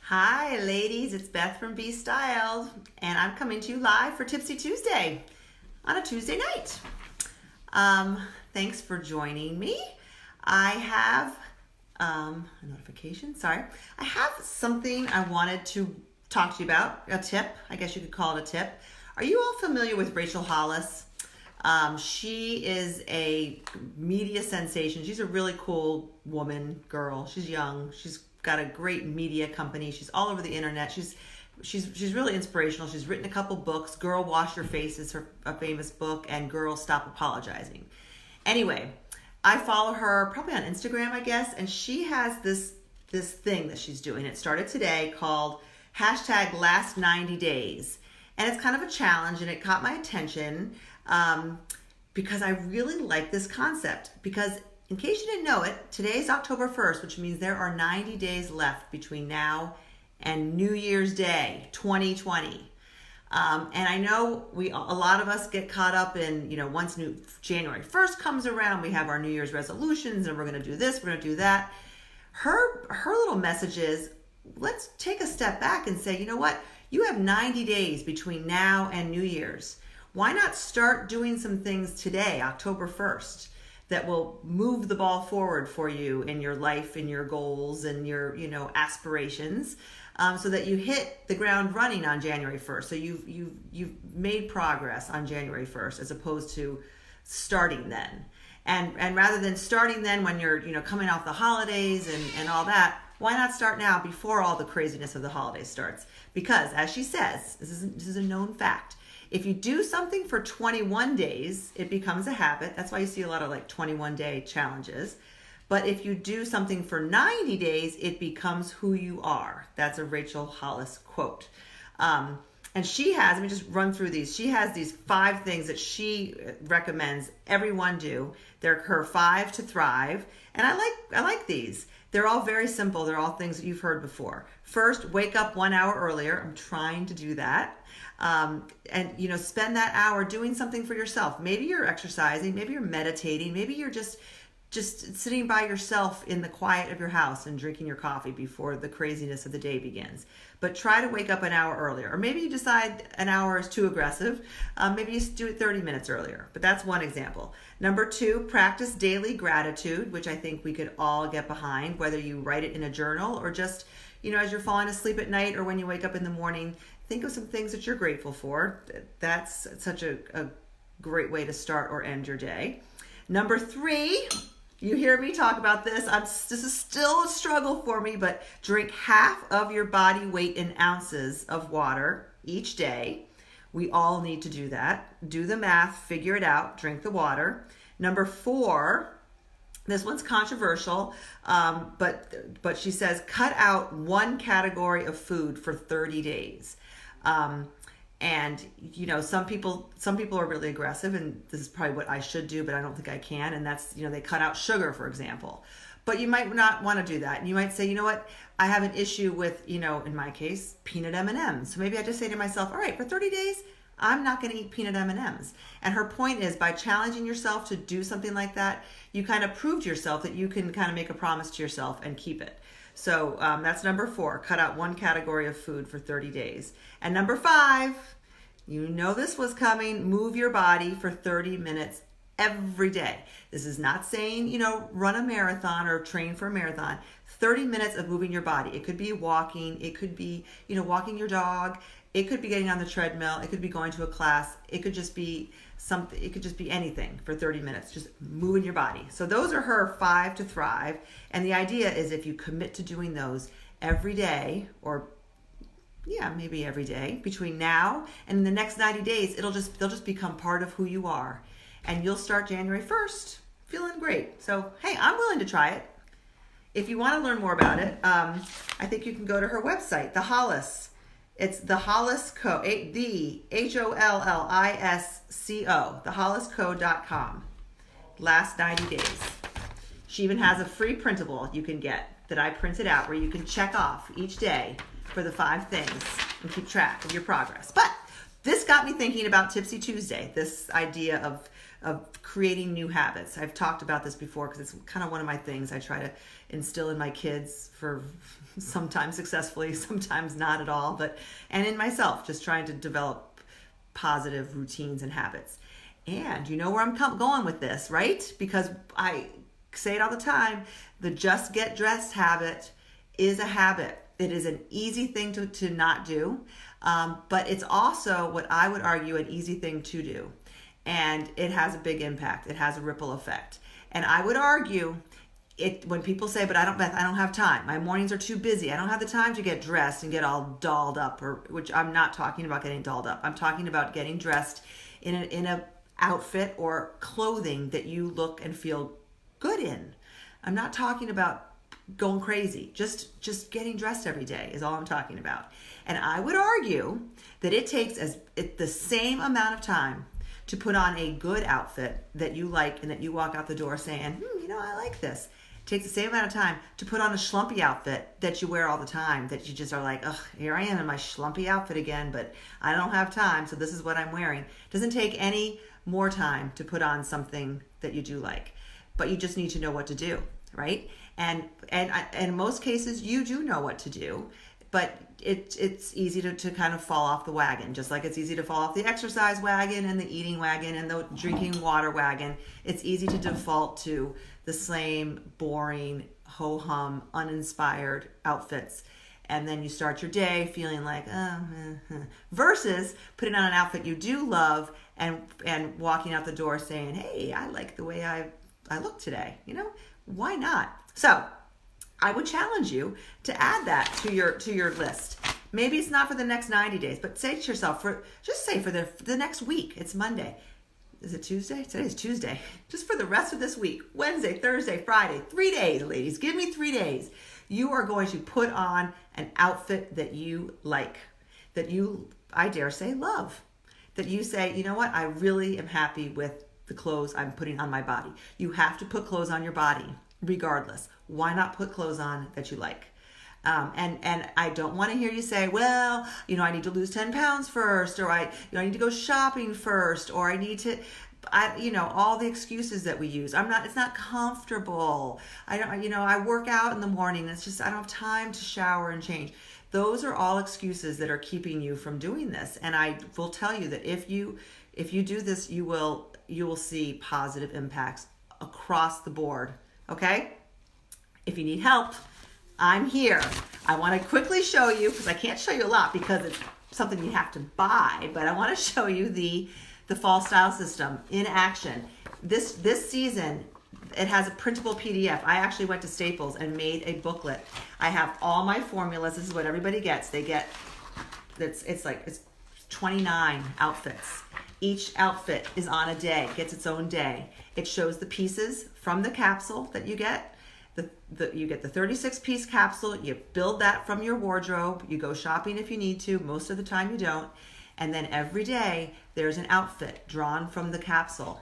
Hi, ladies. It's Beth from Be Styled, and I'm coming to you live for Tipsy Tuesday on a Tuesday night. Thanks for joining me. I have a notification. Sorry. I have something I wanted to talk to you about, a tip. I guess you could call it a tip. Are you all familiar with Rachel Hollis? She is a media sensation. She's a really cool woman, girl. She's young. She's got a great media company. She's all over the internet. She's really inspirational. She's written a couple books. Girl Wash Your Face is a famous book, and Girl Stop Apologizing. Anyway, I follow her probably on Instagram, I guess, and she has this thing that she's doing. It started today called #Last 90 Days. And it's kind of a challenge, and it caught my attention because I really like this concept. Because in case you didn't know it, today's October 1st, which means there are 90 days left between now and New Year's Day, 2020. And I know a lot of us get caught up in, once January 1st comes around, we have our New Year's resolutions, and we're going to do this, we're going to do that. Her little message is, let's take a step back and say, you know what? You have 90 days between now and New Year's. Why not start doing some things today, October 1st, that will move the ball forward for you in your life, in your goals, and your, aspirations, so that you hit the ground running on January 1st. So you've made progress on January 1st as opposed to starting then. And rather than starting then when you're, coming off the holidays and all that, why not start now before all the craziness of the holidays starts? Because, as she says, this is a known fact. If you do something for 21 days, it becomes a habit. That's why you see a lot of 21-day challenges. But if you do something for 90 days, it becomes who you are. That's a Rachel Hollis quote. And she has, let me just run through these. She has these 5 things that she recommends everyone do. They're her 5 to thrive. And I like these. They're all very simple. They're all things that you've heard before. First, wake up 1 hour earlier. I'm trying to do that. And spend that hour doing something for yourself. Maybe you're exercising, maybe you're meditating, maybe you're just sitting by yourself in the quiet of your house and drinking your coffee before the craziness of the day begins. But try to wake up an hour earlier. Or maybe you decide an hour is too aggressive. Maybe you do it 30 minutes earlier. But that's one example. Number 2, practice daily gratitude, which I think we could all get behind, whether you write it in a journal or just, as you're falling asleep at night or when you wake up in the morning, think of some things that you're grateful for. That's such a great way to start or end your day. Number 3, you hear me talk about this. This is still a struggle for me, but drink half of your body weight in ounces of water each day. We all need to do that. Do the math, figure it out, drink the water. Number 4, this one's controversial, but she says cut out one category of food for 30 days. And some people are really aggressive, and this is probably what I should do, but I don't think I can. And that's, they cut out sugar, for example. But you might not want to do that. And you might say, you know what, I have an issue with, in my case, peanut M&Ms. So maybe I just say to myself, all right, for 30 days, I'm not going to eat peanut M&Ms. And her point is, by challenging yourself to do something like that, you kind of proved yourself that you can kind of make a promise to yourself and keep it. So that's number 4, cut out one category of food for 30 days. And number 5, this was coming, move your body for 30 minutes every day. This is not saying, run a marathon or train for a marathon. 30 minutes of moving your body. It could be walking. It could be, walking your dog. It could be getting on the treadmill. It could be going to a class. It could just be something. It could just be anything for 30 minutes, just moving your body. So those are her 5 to thrive. And the idea is if you commit to doing those every day, or maybe every day between now and the next 90 days, they'll just become part of who you are. And you'll start January 1st feeling great. So, hey, I'm willing to try it. If you want to learn more about it, I think you can go to her website, The Hollis. It's the Hollis Co. The HOLLISCO. TheHollisCo.com. Last 90 days. She even has a free printable you can get that I printed out where you can check off each day for the 5 things and keep track of your progress. But this got me thinking about Tipsy Tuesday, this idea of creating new habits. I've talked about this before because it's kind of one of my things I try to instill in my kids, for sometimes successfully, sometimes not at all, and in myself, just trying to develop positive routines and habits. And you know where I'm going with this, right? Because I say it all the time, the just get dressed habit is a habit. It is an easy thing to not do, but it's also what I would argue an easy thing to do. And it has a big impact. It has a ripple effect. And I would argue when people say, but Beth, I don't have time. My mornings are too busy. I don't have the time to get dressed and get all dolled up, which I'm not talking about getting dolled up. I'm talking about getting dressed in a outfit or clothing that you look and feel good in. I'm not talking about going crazy. Just getting dressed every day is all I'm talking about. And I would argue that it takes the same amount of time to put on a good outfit that you like and that you walk out the door saying, I like this. It takes the same amount of time to put on a schlumpy outfit that you wear all the time, that you just are like, ugh, here I am in my schlumpy outfit again, but I don't have time, so this is what I'm wearing. It doesn't take any more time to put on something that you do like, but you just need to know what to do, right? And in most cases, you do know what to do, but it's easy to kind of fall off the wagon, just like it's easy to fall off the exercise wagon and the eating wagon and the drinking water wagon. It's easy to default to the same boring, ho-hum, uninspired outfits. And then you start your day feeling like, versus putting on an outfit you do love and walking out the door saying, hey, I like the way I look today. Why not? So I would challenge you to add that to your list. Maybe it's not for the next 90 days, but say to yourself, for the next week. It's Monday. Is it Tuesday? Today's Tuesday. Just for the rest of this week, Wednesday, Thursday, Friday, 3 days, ladies. Give me 3 days. You are going to put on an outfit that you like, that you, I dare say, love. That you say, you know what? I really am happy with the clothes I'm putting on my body. You have to put clothes on your body regardless. Why not put clothes on that you like? And I don't want to hear you say, well, I need to lose 10 pounds first, or I need to go shopping first, or I need to, all the excuses that we use. It's not comfortable. I work out in the morning. It's just, I don't have time to shower and change. Those are all excuses that are keeping you from doing this. And I will tell you that if you do this, you will see positive impacts across the board. Okay? If you need help, I'm here. I want to quickly show you, because I can't show you a lot because it's something you have to buy, but I want to show you the fall style system in action. This season, it has a printable PDF. I actually went to Staples and made a booklet. I have all my formulas. This is what everybody gets. They get, it's 29 outfits. Each outfit is on a day, gets its own day. It shows the pieces from the capsule that you get. You get the 36-piece capsule. You build that from your wardrobe. You go shopping if you need to. Most of the time you don't. And then every day there's an outfit drawn from the capsule.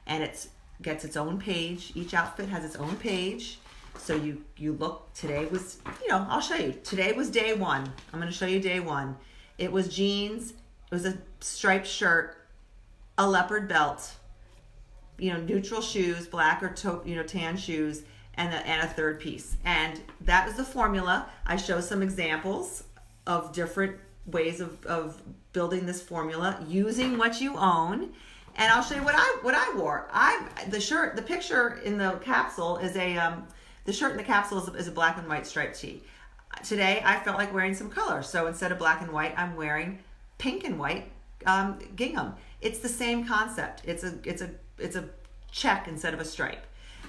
And it gets its own page. Each outfit has its own page. So you look, today was, I'll show you. Today was day one. I'm going to show you day one. It was jeans. It was a striped shirt, a leopard belt, neutral shoes, black or tan shoes, and a third piece. And that was the formula. I show some examples of different ways of building this formula using what you own. And I'll show you what I wore. The picture in the capsule is the shirt in the capsule is a black and white striped tee. Today I felt like wearing some color, so instead of black and white, I'm wearing pink and white gingham. It's the same concept. It's a check instead of a stripe.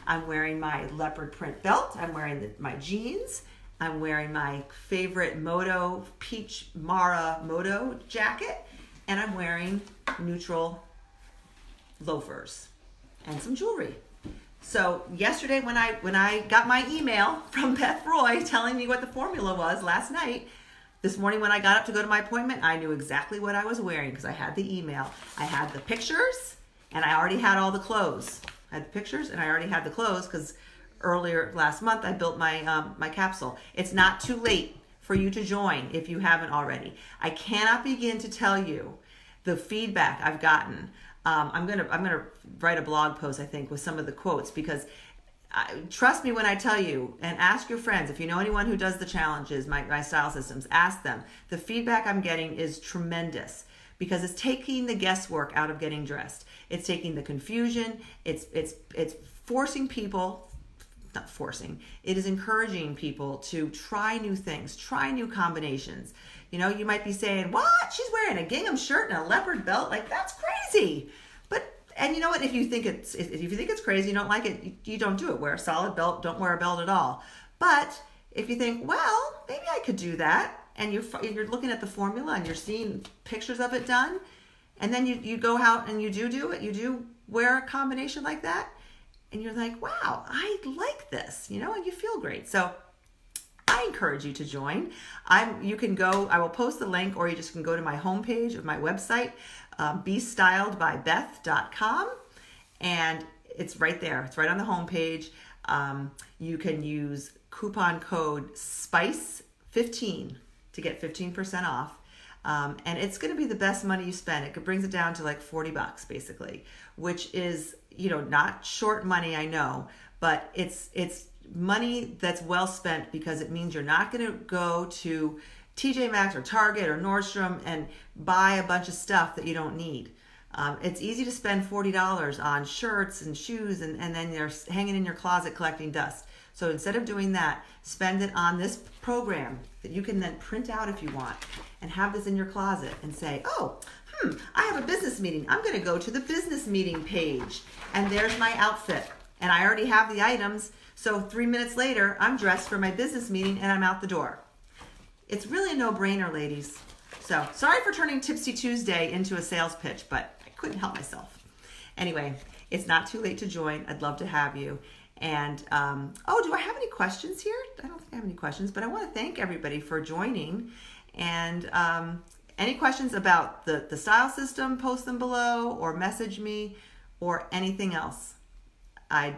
I'm wearing my leopard print belt. I'm wearing my jeans. I'm wearing my favorite Peach Mara Moto jacket, and I'm wearing neutral loafers and some jewelry. So yesterday when I got my email from Beth Roy telling me what the formula was last night, this morning when I got up to go to my appointment, I knew exactly what I was wearing because I had the email. I had the pictures and I already had all the clothes. I had the pictures and I already had the clothes because earlier last month I built my my capsule. It's not too late for you to join if you haven't already. I cannot begin to tell you the feedback I've gotten I'm gonna write a blog post, I think, with some of the quotes, because trust me when I tell you, and ask your friends, if you know anyone who does the challenges, my style systems, ask them. The feedback I'm getting is tremendous, because it's taking the guesswork out of getting dressed. It's taking the confusion. It's forcing people, not forcing, it is encouraging people to try new things, try new combinations. You know, you might be saying, what? She's wearing a gingham shirt and a leopard belt? Like, that's crazy. And you know what? If you think it's crazy, you don't like it, you don't do it. Wear a solid belt. Don't wear a belt at all. But if you think, well, maybe I could do that, and you're looking at the formula and you're seeing pictures of it done, and then you go out and you do it. You do wear a combination like that, and you're like, wow, I like this, you know, and you feel great. So I encourage you to join. You can go, I will post the link, or you just can go to my homepage of my website, bestyledbybeth.com, and it's right there. It's right on the homepage. You can use coupon code SPICE15 to get 15% off. And it's going to be the best money you spend. It brings it down to like $40 basically, which is, you know, not short money, I know, but it's money that's well spent, because it means you're not going to go to TJ Maxx or Target or Nordstrom and buy a bunch of stuff that you don't need. It's easy to spend $40 on shirts and shoes, and then they're hanging in your closet collecting dust. So instead of doing that, spend it on this program that you can then print out if you want, and have this in your closet and say, oh, I have a business meeting. I'm going to go to the business meeting page, and there's my outfit. And I already have the items. So 3 minutes later, I'm dressed for my business meeting and I'm out the door. It's really a no-brainer, ladies. So sorry for turning Tipsy Tuesday into a sales pitch, but I couldn't help myself. Anyway, it's not too late to join. I'd love to have you. And, do I have any questions here? I don't think I have any questions, but I want to thank everybody for joining. And any questions about the style system, post them below, or message me, or anything else. I'd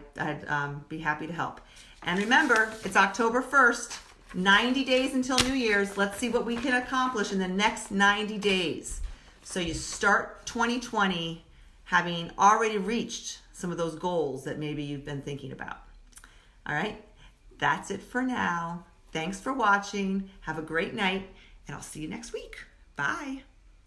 be happy to help. And remember, it's October 1st, 90 days until New Year's. Let's see what we can accomplish in the next 90 days. So you start 2020 having already reached some of those goals that maybe you've been thinking about. All right, that's it for now. Thanks for watching. Have a great night, and I'll see you next week. Bye.